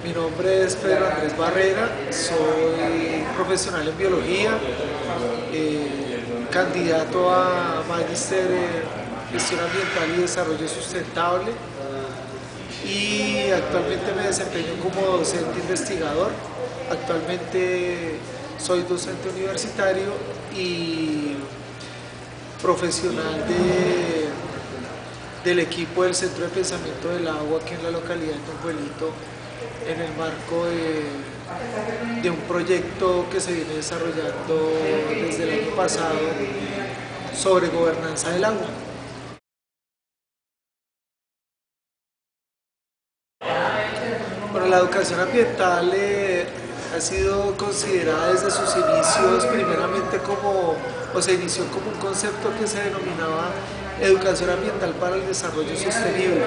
Mi nombre es Pedro Andrés Barrera, soy profesional en biología, candidato a magíster en gestión ambiental y desarrollo sustentable y actualmente me desempeño como docente investigador. Actualmente soy docente universitario y profesional del equipo del Centro de Pensamiento del Agua aquí en la localidad de Tonguelito, en el marco de un proyecto que se viene desarrollando desde el año pasado sobre gobernanza del agua. Bueno, la educación ambiental ha sido considerada desde sus inicios primeramente o se inició como un concepto que se denominaba educación ambiental para el desarrollo sostenible.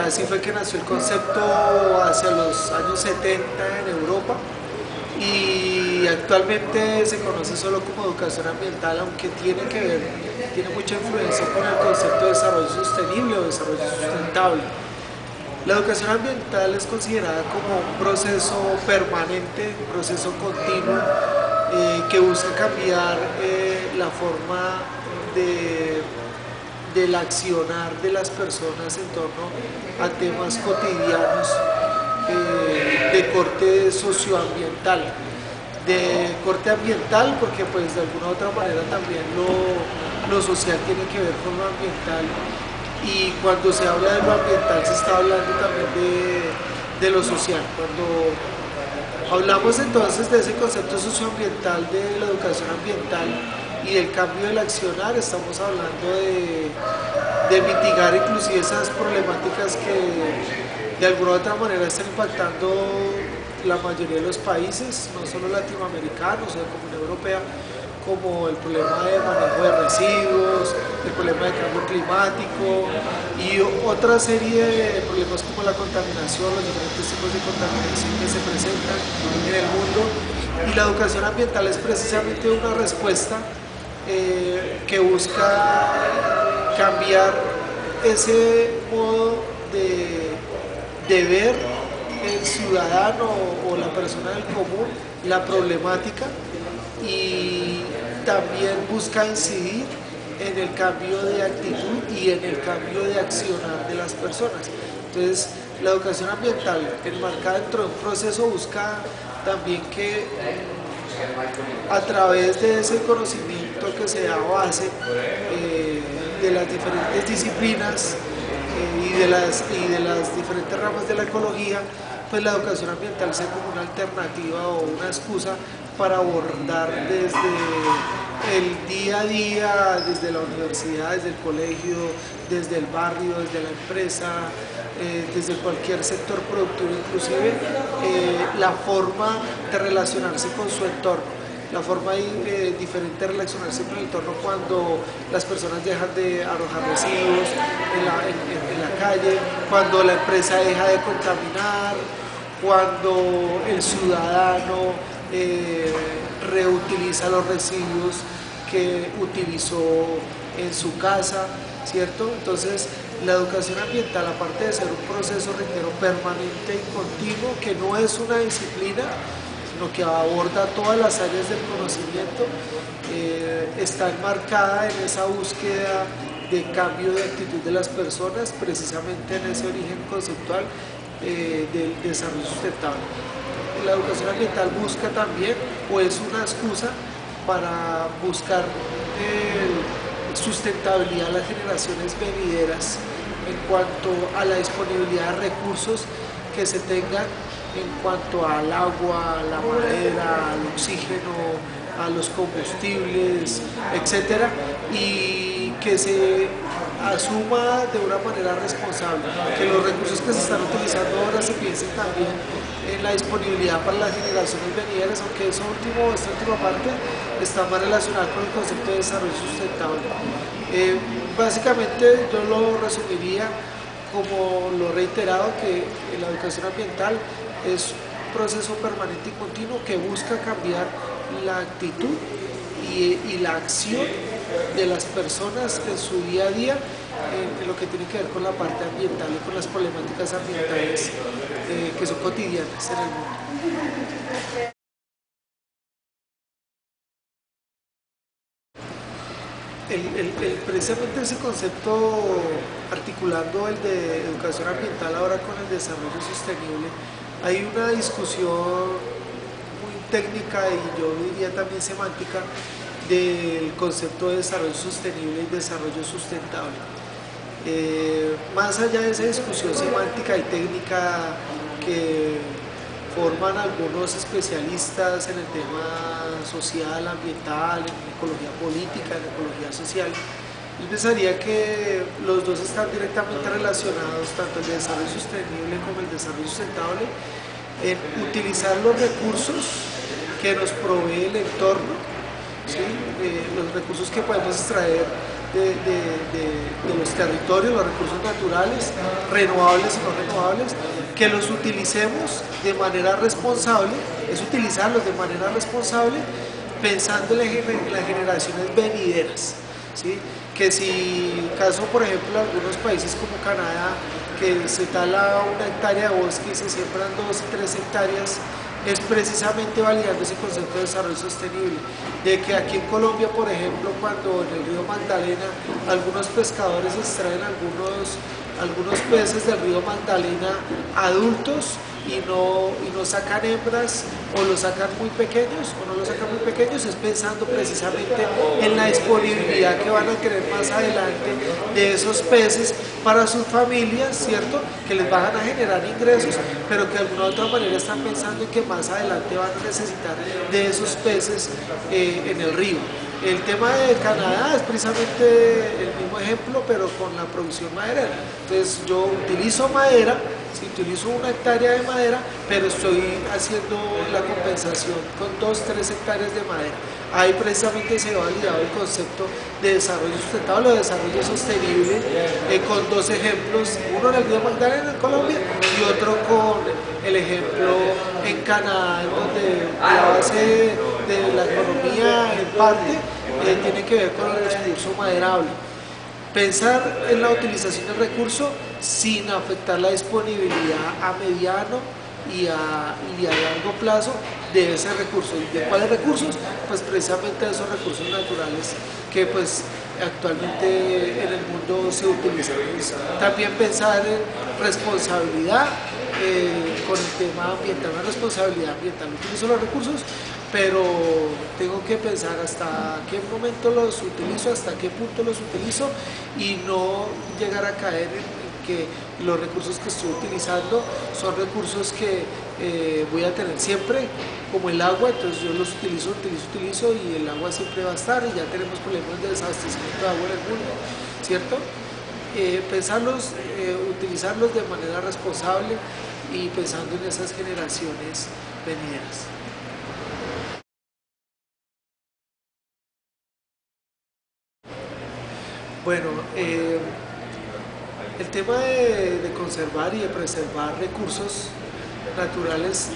Así fue que nació el concepto hacia los años 70 en Europa y actualmente se conoce solo como educación ambiental, aunque tiene mucha influencia con el concepto de desarrollo sostenible o desarrollo sustentable. La educación ambiental es considerada como un proceso permanente, un proceso continuo que busca cambiar la forma del accionar de las personas en torno a temas cotidianos de corte socioambiental. De corte ambiental porque pues de alguna u otra manera también lo social tiene que ver con lo ambiental, y cuando se habla de lo ambiental se está hablando también de lo social. Cuando hablamos entonces de ese concepto socioambiental de la educación ambiental y del cambio del accionar, estamos hablando de mitigar inclusive esas problemáticas que de alguna u otra manera están impactando la mayoría de los países, no solo latinoamericanos o de Comunidad Europea, como el problema de manejo de residuos, el problema de cambio climático y otra serie de problemas como la contaminación, los diferentes tipos de contaminación que se presentan en el mundo. Y la educación ambiental es precisamente una respuesta que busca cambiar ese modo de ver el ciudadano o la persona del común la problemática, y también busca incidir en el cambio de actitud y en el cambio de accionar de las personas. Entonces, la educación ambiental enmarcada dentro de un proceso busca también que a través de ese conocimiento que se da base de las diferentes disciplinas y de las diferentes ramas de la ecología, pues la educación ambiental sea como una alternativa o una excusa para abordar desde el día a día, desde la universidad, desde el colegio, desde el barrio, desde la empresa, desde cualquier sector productivo inclusive, la forma de relacionarse con su entorno, la forma diferente de relacionarse con el entorno cuando las personas dejan de arrojar residuos en la calle, cuando la empresa deja de contaminar, cuando el ciudadano reutiliza los residuos que utilizó en su casa, ¿cierto? Entonces, la educación ambiental, aparte de ser un proceso, reitero, permanente y continuo, que no es una disciplina, sino que aborda todas las áreas del conocimiento, está enmarcada en esa búsqueda de cambio de actitud de las personas, precisamente en ese origen conceptual del desarrollo sustentable. La educación ambiental busca también, o es una excusa para buscar sustentabilidad a las generaciones venideras en cuanto a la disponibilidad de recursos que se tengan en cuanto al agua, a la madera, al oxígeno, a los combustibles, etcétera, y que se asuma de una manera responsable, que los recursos que se están utilizando ahora se piensen también en la disponibilidad para las generaciones venideras, aunque esta última parte está más relacionada con el concepto de desarrollo sustentable. Básicamente yo lo resumiría como lo reiterado, que la educación ambiental es un proceso permanente y continuo que busca cambiar la actitud y la acción de las personas en su día a día, en lo que tiene que ver con la parte ambiental y con las problemáticas ambientales que son cotidianas en el mundo. Precisamente ese concepto, articulando el de educación ambiental ahora con el desarrollo sostenible, hay una discusión muy técnica y yo diría también semántica del concepto de desarrollo sostenible y desarrollo sustentable. Más allá de esa discusión semántica y técnica que forman algunos especialistas en el tema social, ambiental, en ecología política, en ecología social, yo pensaría que los dos están directamente relacionados, tanto el desarrollo sostenible como el desarrollo sustentable, en utilizar los recursos que nos provee el entorno, ¿sí? Los recursos que podemos extraer de los territorios, los recursos naturales, renovables y no renovables, que los utilicemos de manera responsable, es utilizarlos de manera responsable pensando en las generaciones venideras, ¿sí? Que si, caso por ejemplo, algunos países como Canadá, que se tala 1 hectárea de bosque y se siembran 2 y 3 hectáreas, es precisamente validando ese concepto de desarrollo sostenible, de que aquí en Colombia, por ejemplo, cuando en el río Magdalena algunos pescadores extraen algunos peces del río Magdalena adultos y no sacan hembras, o los sacan muy pequeños o no los sacan muy pequeños, es pensando precisamente en la disponibilidad que van a tener más adelante de esos peces para sus familias, ¿cierto? Que les van a generar ingresos, pero que de alguna u otra manera están pensando en que más adelante van a necesitar de esos peces en el río. El tema de Canadá es precisamente el mismo ejemplo, pero con la producción maderera. Entonces yo utilizo madera, si utilizo 1 hectárea de madera, pero estoy haciendo la compensación con 2-3 hectáreas de madera. Ahí precisamente se ha validado el concepto de desarrollo sustentable o desarrollo sostenible, con 2 ejemplos, uno en el río Magdalena en Colombia y otro con el ejemplo en Canadá, en donde la base de la economía en parte tiene que ver con el recurso maderable. Pensar en la utilización del recurso sin afectar la disponibilidad a mediano y a largo plazo de ese recurso. ¿Y de cuáles recursos? Pues precisamente de esos recursos naturales que pues actualmente en el mundo se utilizan. También pensar en responsabilidad con el tema ambiental, una responsabilidad ambiental. Utilizo los recursos, pero tengo que pensar hasta qué momento los utilizo, hasta qué punto los utilizo, y no llegar a caer en que los recursos que estoy utilizando son recursos que voy a tener siempre, como el agua. Entonces yo los utilizo y el agua siempre va a estar, y ya tenemos problemas de desabastecimiento de agua en el mundo, ¿cierto? Utilizarlos de manera responsable y pensando en esas generaciones venideras. Bueno, el tema de conservar y de preservar recursos naturales,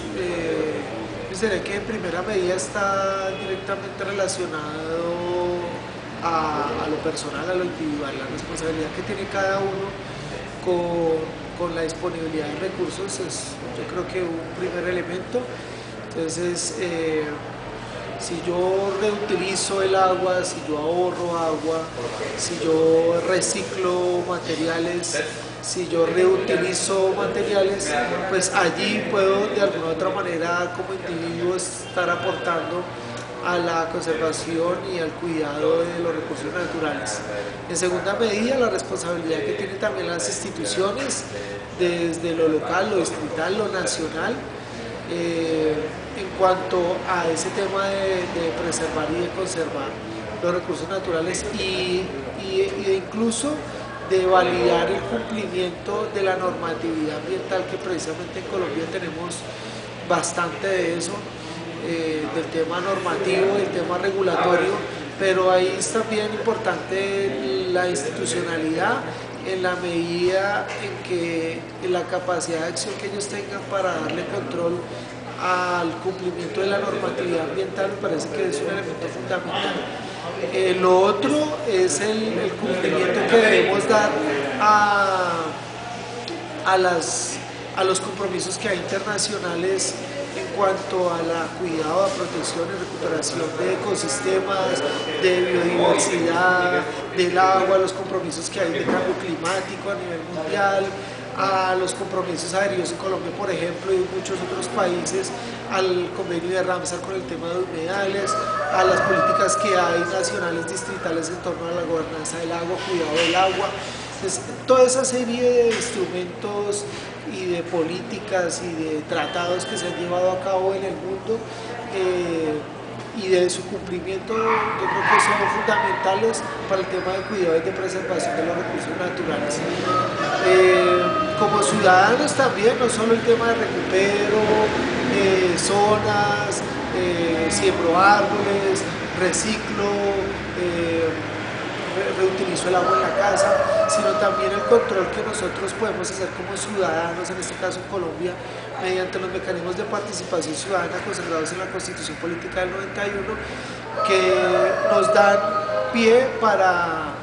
pensaría que en primera medida está directamente relacionado a lo personal, a lo individual, la responsabilidad que tiene cada uno con la disponibilidad de recursos es, yo creo que un primer elemento. Entonces, si yo reutilizo el agua, si yo ahorro agua, si yo reciclo materiales, si yo reutilizo materiales, pues allí puedo de alguna u otra manera como individuo estar aportando a la conservación y al cuidado de los recursos naturales. En segunda medida, la responsabilidad que tienen también las instituciones, desde lo local, lo distrital, lo nacional, en cuanto a ese tema de preservar y de conservar los recursos naturales y incluso de validar el cumplimiento de la normatividad ambiental, que precisamente en Colombia tenemos bastante de eso, del tema normativo, del tema regulatorio, pero ahí es también importante la institucionalidad en la medida en que la capacidad de acción que ellos tengan para darle control al cumplimiento de la normatividad ambiental me parece que es un elemento fundamental. Lo otro es el cumplimiento que debemos dar a, a, las, a los compromisos que hay internacionales en cuanto a la cuidado, a protección y recuperación de ecosistemas, de biodiversidad, del agua, los compromisos que hay de cambio climático a nivel mundial, a los compromisos adheridos en Colombia, por ejemplo, y en muchos otros países, al convenio de Ramsar con el tema de humedales, a las políticas que hay nacionales, distritales en torno a la gobernanza del agua, cuidado del agua. Entonces, toda esa serie de instrumentos y de políticas y de tratados que se han llevado a cabo en el mundo y de su cumplimiento, yo creo que son fundamentales para el tema de cuidado y de preservación de los recursos naturales. Como ciudadanos también, no solo el tema de recupero, zonas, siembro árboles, reciclo, reutilizo el agua en la casa, sino también el control que nosotros podemos hacer como ciudadanos, en este caso en Colombia, mediante los mecanismos de participación ciudadana consagrados en la Constitución Política del 91, que nos dan pie para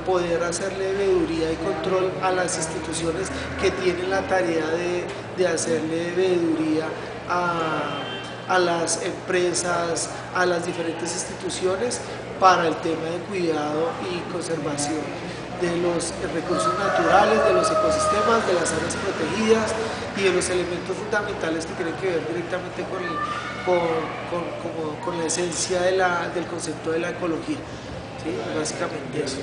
poder hacerle veeduría y control a las instituciones que tienen la tarea de hacerle veeduría a las empresas, a las diferentes instituciones para el tema de cuidado y conservación de los recursos naturales, de los ecosistemas, de las áreas protegidas y de los elementos fundamentales que tienen que ver directamente con la esencia del concepto de la ecología. ¿Sí? Básicamente eso.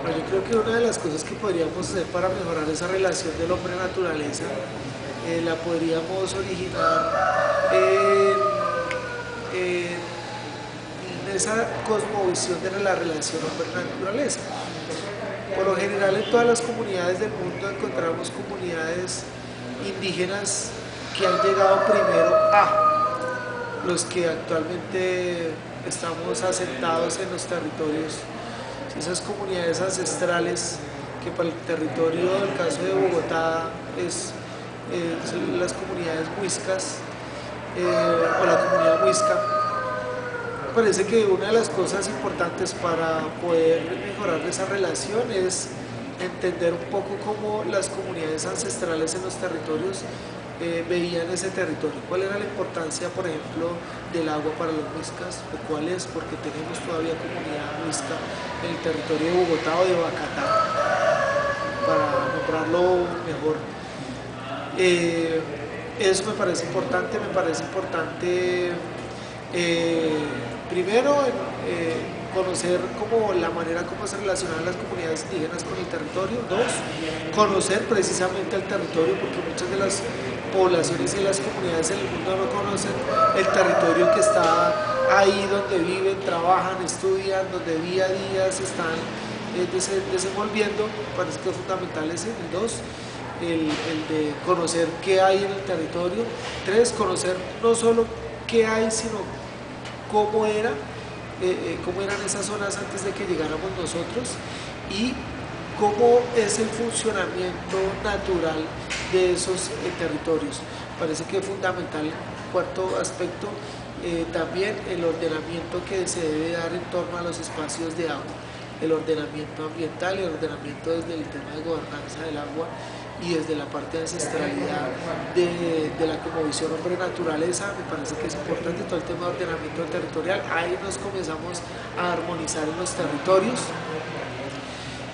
Bueno, yo creo que una de las cosas que podríamos hacer para mejorar esa relación del hombre-naturaleza la podríamos originar en esa cosmovisión de la relación hombre-naturaleza. Por lo general en todas las comunidades del mundo encontramos comunidades indígenas que han llegado primero a los que actualmente estamos asentados en los territorios, esas comunidades ancestrales que para el territorio, del caso de Bogotá, son las comunidades muiscas o la comunidad muisca. Me parece que una de las cosas importantes para poder mejorar esa relación es entender un poco cómo las comunidades ancestrales en los territorios veían ese territorio, cuál era la importancia, por ejemplo, del agua para los muiscas, o cuál es, porque tenemos todavía comunidad muisca en el territorio de Bogotá o de Bacatá, para nombrarlo mejor. Eso me parece importante primero conocer la manera como se relacionan las comunidades indígenas con el territorio. Dos, conocer precisamente el territorio, porque muchas de las poblaciones y las comunidades en el mundo no conocen el territorio que está ahí donde viven, trabajan, estudian, donde día a día se están desenvolviendo. Parece que es fundamental ese. El dos, el de conocer qué hay en el territorio. Tres, conocer no solo qué hay, sino cómo eran esas zonas antes de que llegáramos nosotros y cómo es el funcionamiento natural de esos territorios. Parece que es fundamental. Cuarto aspecto, también el ordenamiento que se debe dar en torno a los espacios de agua, el ordenamiento ambiental, el ordenamiento desde el tema de gobernanza del agua y desde la parte de ancestralidad de la cosmovisión hombre-naturaleza. Me parece que es importante todo el tema de ordenamiento territorial. Ahí nos comenzamos a armonizar en los territorios.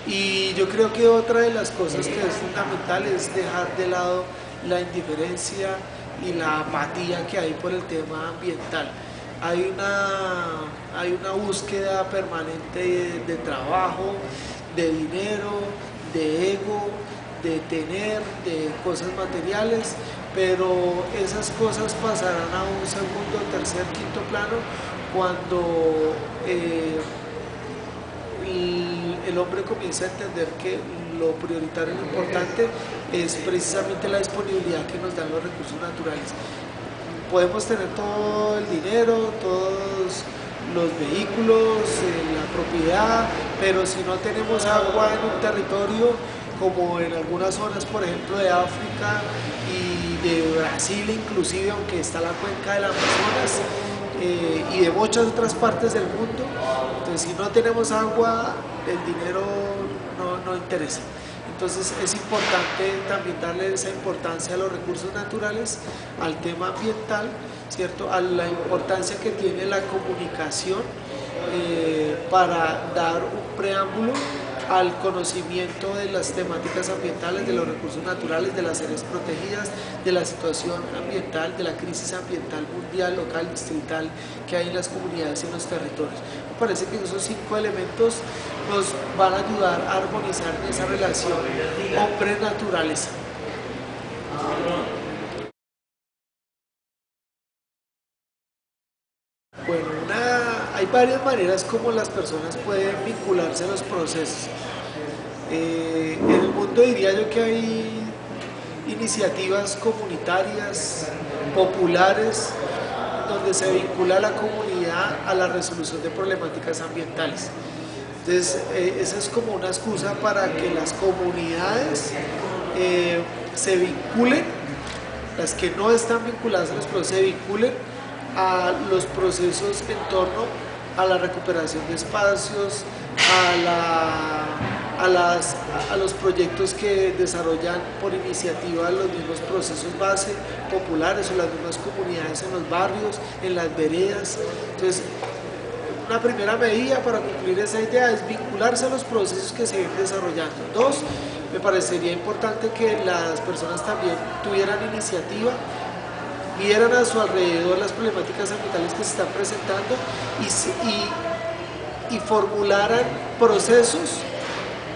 Y yo creo que otra de las cosas que es fundamental es dejar de lado la indiferencia y la apatía que hay por el tema ambiental. Hay una búsqueda permanente de trabajo, de dinero, de ego, de tener, de cosas materiales, pero esas cosas pasarán a un segundo, tercer, quinto plano cuando el hombre comienza a entender que lo prioritario y lo importante es precisamente la disponibilidad que nos dan los recursos naturales. Podemos tener todo el dinero, todos los vehículos, la propiedad, pero si no tenemos agua en un territorio, como en algunas zonas, por ejemplo, de África y de Brasil inclusive, aunque está la cuenca del Amazonas, y de muchas otras partes del mundo. Entonces, si no tenemos agua, el dinero no interesa. Entonces es importante también darle esa importancia a los recursos naturales, al tema ambiental, ¿cierto? A la importancia que tiene la comunicación para dar un preámbulo al conocimiento de las temáticas ambientales, de los recursos naturales, de las áreas protegidas, de la situación ambiental, de la crisis ambiental mundial, local, distrital que hay en las comunidades y en los territorios. Me parece que esos 5 elementos nos van a ayudar a armonizar esa relación hombre-naturaleza. Bueno, hay varias maneras como las personas pueden vincularse a los procesos. En el mundo diría yo que hay iniciativas comunitarias, populares, donde se vincula a la comunidad a la resolución de problemáticas ambientales. Entonces, esa es como una excusa para que las comunidades se vinculen, las que no están vinculadas a los procesos, se vinculen a los procesos en torno a la recuperación de espacios, a los proyectos que desarrollan por iniciativa los mismos procesos base populares o las mismas comunidades en los barrios, en las veredas. Entonces, una primera medida para cumplir esa idea es vincularse a los procesos que se vienen desarrollando. 2, me parecería importante que las personas también tuvieran iniciativa, vieran a su alrededor las problemáticas ambientales que se están presentando y formularan procesos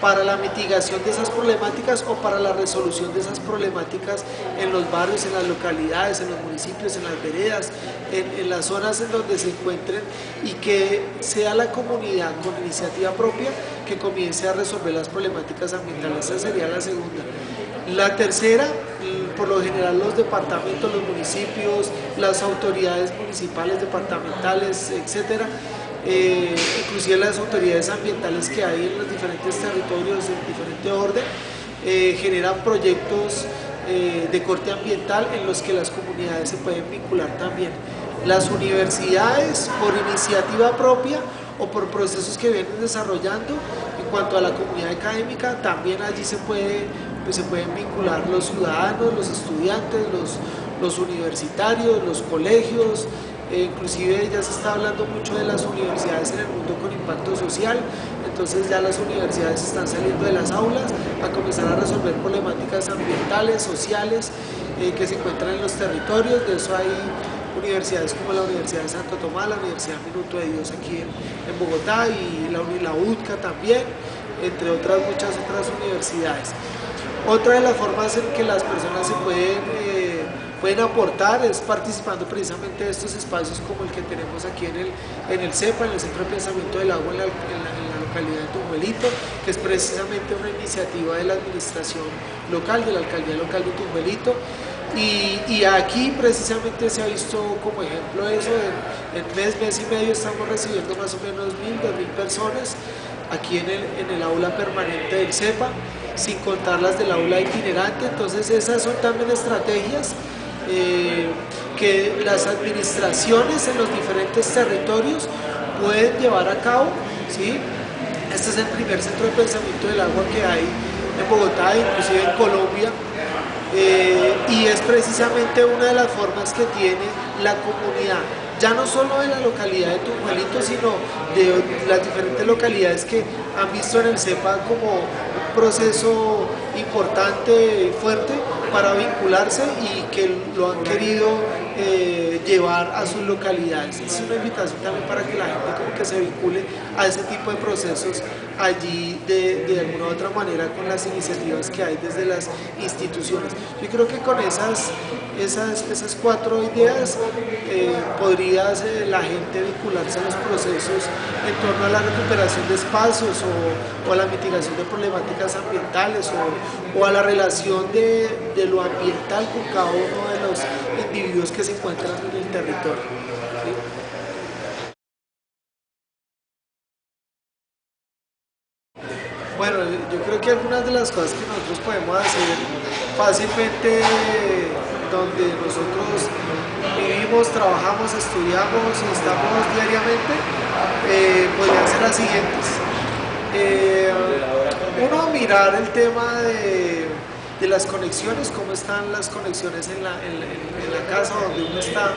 para la mitigación de esas problemáticas o para la resolución de esas problemáticas en los barrios, en las localidades, en los municipios, en las veredas, en las zonas en donde se encuentren, y que sea la comunidad con iniciativa propia que comience a resolver las problemáticas ambientales. Esa sería la segunda. La tercera, por lo general los departamentos, los municipios, las autoridades municipales, departamentales, etcétera, inclusive las autoridades ambientales que hay en los diferentes territorios en diferente orden, generan proyectos de corte ambiental en los que las comunidades se pueden vincular también. Las universidades, por iniciativa propia o por procesos que vienen desarrollando, en cuanto a la comunidad académica, también allí se pueden vincular los ciudadanos, los estudiantes, los universitarios, los colegios. Inclusive ya se está hablando mucho de las universidades en el mundo con impacto social. Entonces ya las universidades están saliendo de las aulas a comenzar a resolver problemáticas ambientales, sociales, que se encuentran en los territorios. De eso hay universidades como la Universidad de Santo Tomás, la Universidad Minuto de Dios aquí en Bogotá, y la UDCA también, entre muchas otras universidades. Otra de las formas en que las personas se pueden aportar es participando precisamente de estos espacios como el que tenemos aquí en el CEPA, en el Centro de Pensamiento del Agua en la localidad de Tunjuelito, que es precisamente una iniciativa de la administración local, de la alcaldía local de Tunjuelito. Y aquí precisamente se ha visto como ejemplo eso. En mes y medio estamos recibiendo más o menos 1.000, 2.000 personas aquí en el aula permanente del CEPA, sin contar las del aula itinerante. Entonces esas son también estrategias que las administraciones en los diferentes territorios pueden llevar a cabo, ¿sí? Este es el primer centro de pensamiento del agua que hay en Bogotá, inclusive en Colombia, y es precisamente una de las formas que tiene la comunidad, ya no solo de la localidad de Tunjuelito, sino de las diferentes localidades que han visto en el CEPA como un proceso importante, fuerte, para vincularse y que lo han querido llevar a sus localidades. Es una invitación también para que la gente como que se vincule a ese tipo de procesos allí de alguna u otra manera con las iniciativas que hay desde las instituciones. Yo creo que con esas 4 ideas podría la gente vincularse a los procesos en torno a la recuperación de espacios o a la mitigación de problemáticas ambientales o a la relación de lo ambiental con cada uno de los individuos que se encuentran en el territorio. ¿Sí? Bueno, yo creo que algunas de las cosas que nosotros podemos hacer fácilmente donde nosotros vivimos, trabajamos, estudiamos y estamos diariamente, podrían ser las siguientes. Uno, mirar el tema de las conexiones, cómo están las conexiones en la casa donde uno está,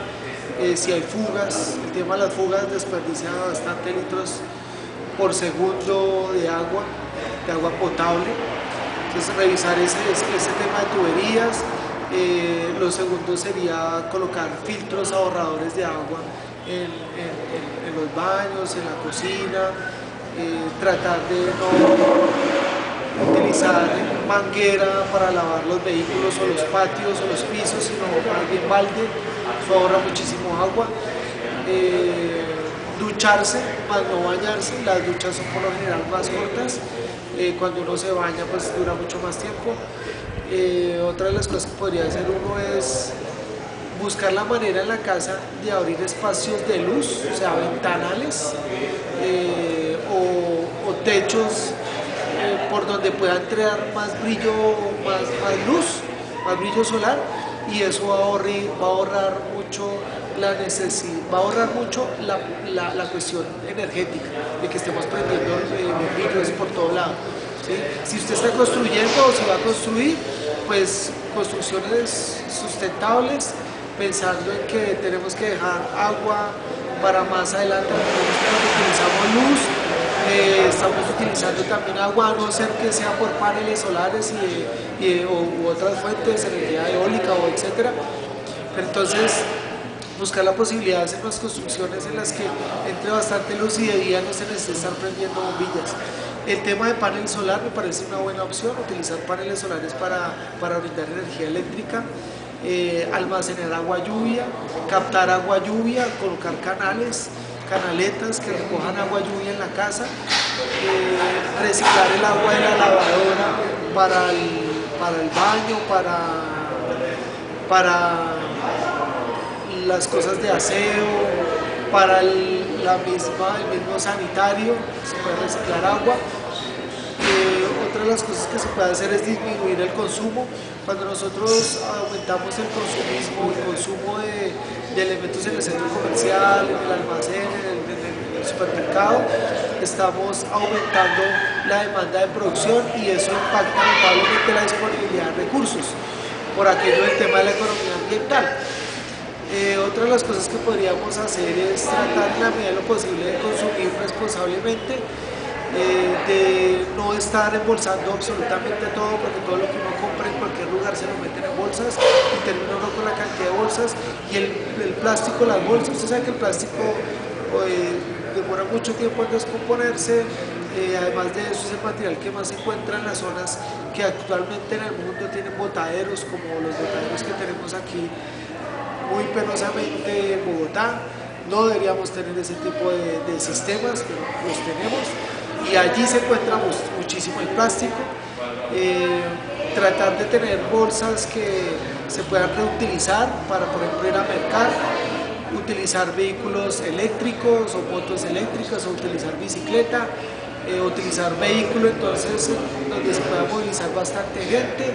si hay fugas. El tema de las fugas desperdicia bastante litros por segundo de agua potable. Entonces revisar ese tema de tuberías. Lo segundo sería colocar filtros ahorradores de agua en los baños, en la cocina, tratar de no utilizar manguera para lavar los vehículos o los patios o los pisos, sino más bien balde. Eso ahorra muchísimo agua. Ducharse, más no bañarse. Las duchas son por lo general más cortas. Cuando uno se baña pues dura mucho más tiempo. Otra de las cosas que podría hacer uno es buscar la manera en la casa de abrir espacios de luz, o sea, ventanales o techos por donde pueda entrar más brillo, más luz, más brillo solar, y eso va a ahorrar mucho la necesidad, va a ahorrar mucho la cuestión energética de que estemos prendiendo bombillos por todo lado. ¿Sí? Si usted está construyendo o si va a construir, pues construcciones sustentables, pensando en que tenemos que dejar agua para más adelante. Utilizamos luz, estamos utilizando también agua, a no ser que sea por paneles solares u otras fuentes, energía eólica o etcétera. Pero entonces buscar la posibilidad de hacer unas construcciones en las que entre bastante luz y de día no se necesita estar prendiendo bombillas. El tema de panel solar me parece una buena opción, utilizar paneles solares para brindar energía eléctrica, almacenar agua lluvia, captar agua lluvia, colocar canaletas que recojan agua lluvia en la casa, reciclar el agua de la lavadora para el baño, para las cosas de aseo, para el mismo sanitario, se puede reciclar agua. Otra de las cosas que se puede hacer es disminuir el consumo. Cuando nosotros aumentamos el consumismo, el consumo de elementos en el centro comercial, en el almacén, en el supermercado, estamos aumentando la demanda de producción y eso impacta notablemente la disponibilidad de recursos, por aquello del tema de la economía ambiental. Otra de las cosas que podríamos hacer es tratar en la medida de lo posible de consumir responsablemente, de no estar embolsando absolutamente todo, porque todo lo que uno compra en cualquier lugar se lo meten en bolsas y termina uno con la cantidad de bolsas. Y el plástico, las bolsas, usted sabe que el plástico demora mucho tiempo en descomponerse. Además de eso, es el material que más se encuentra en las zonas que actualmente en el mundo tienen botaderos, como los botaderos que tenemos aquí muy penosamente en Bogotá. No deberíamos tener ese tipo de sistemas, pero los tenemos y allí se encuentra muchísimo el plástico. Tratar de tener bolsas que se puedan reutilizar para, por ejemplo, ir a mercar, utilizar vehículos eléctricos o motos eléctricas, o utilizar bicicleta, utilizar vehículos entonces donde se pueda movilizar bastante gente.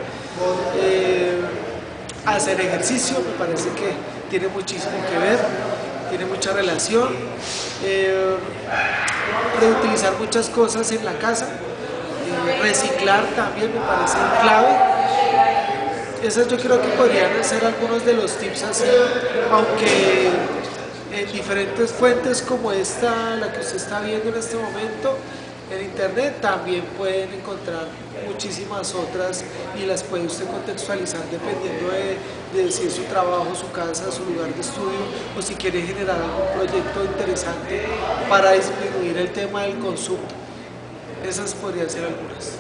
Hacer ejercicio me parece que tiene muchísimo que ver, tiene mucha relación. Reutilizar muchas cosas en la casa, reciclar también me parece clave. Esas yo creo que podrían ser algunos de los tips así, aunque en diferentes fuentes como esta, la que usted está viendo en este momento, en internet también pueden encontrar muchísimas otras y las puede usted contextualizar dependiendo de si es su trabajo, su casa, su lugar de estudio, o si quiere generar algún proyecto interesante para disminuir el tema del consumo. Esas podrían ser algunas.